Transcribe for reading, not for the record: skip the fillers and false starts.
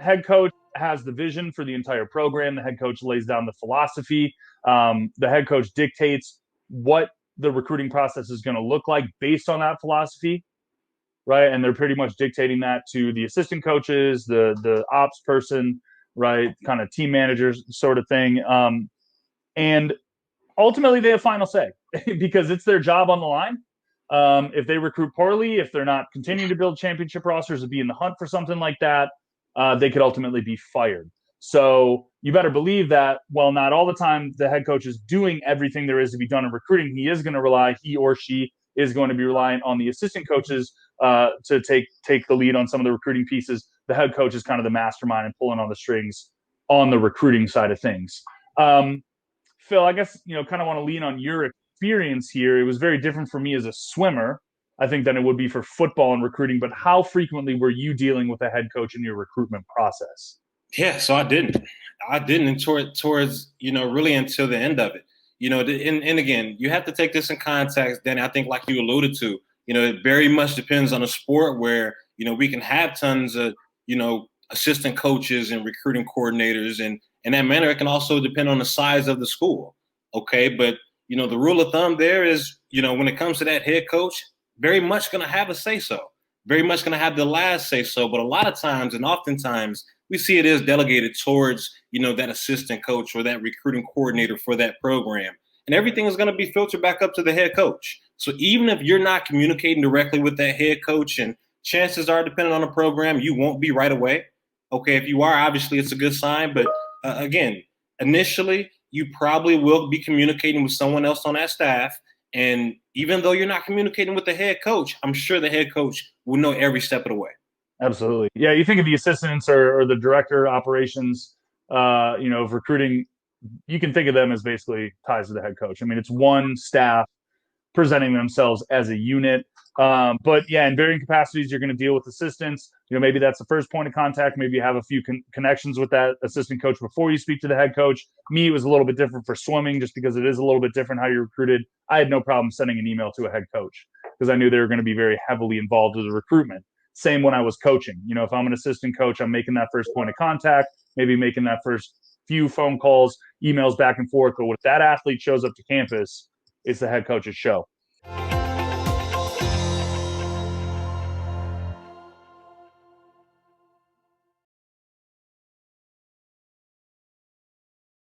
head coach has the vision for the entire program. The head coach lays down the philosophy. The head coach dictates what the recruiting process is going to look like based on that philosophy, right? And they're pretty much dictating that to the assistant coaches, the ops person, right? Kind of team managers sort of thing. And ultimately, they have final say because it's their job on the line. If they recruit poorly, if they're not continuing to build championship rosters or be in the hunt for something like that, they could ultimately be fired. So you better believe that while not all the time the head coach is doing everything there is to be done in recruiting, he or she is going to be reliant on the assistant coaches to take the lead on some of the recruiting pieces. The head coach is kind of the mastermind and pulling on the strings on the recruiting side of things. Phil, I guess, kind of want to lean on your experience here. It was very different for me as a swimmer, I think, than it would be for football and recruiting. But how frequently were you dealing with a head coach in your recruitment process? Yeah, so I didn't. Towards really until the end of it. And again, you have to take this in context. Then I think, like you alluded to, it very much depends on the sport where we can have tons of assistant coaches and recruiting coordinators, and in that manner, it can also depend on the size of the school. Okay, but the rule of thumb there is when it comes to that head coach, very much going to have a say so, very much going to have the last say so. But a lot of times, and oftentimes, we see it is delegated towards that assistant coach or that recruiting coordinator for that program, and everything is going to be filtered back up to the head coach. So even if you're not communicating directly with that head coach, and chances are, depending on the program, you won't be right away. Okay, if you are, obviously it's a good sign. But again, initially, you probably will be communicating with someone else on that staff. And even though you're not communicating with the head coach, I'm sure the head coach will know every step of the way. Absolutely. Yeah, you think of the assistants or the director operations, of recruiting, you can think of them as basically ties to the head coach. I mean, it's one staff presenting themselves as a unit. But yeah, in varying capacities, you're going to deal with assistants. Maybe that's the first point of contact. Maybe you have a few connections with that assistant coach before you speak to the head coach. Me, it was a little bit different for swimming just because it is a little bit different how you're recruited. I had no problem sending an email to a head coach because I knew they were going to be very heavily involved with the recruitment. Same when I was coaching. If I'm an assistant coach, I'm making that first point of contact, maybe making that first few phone calls, emails back and forth. But if that athlete shows up to campus, it's the head coach's show.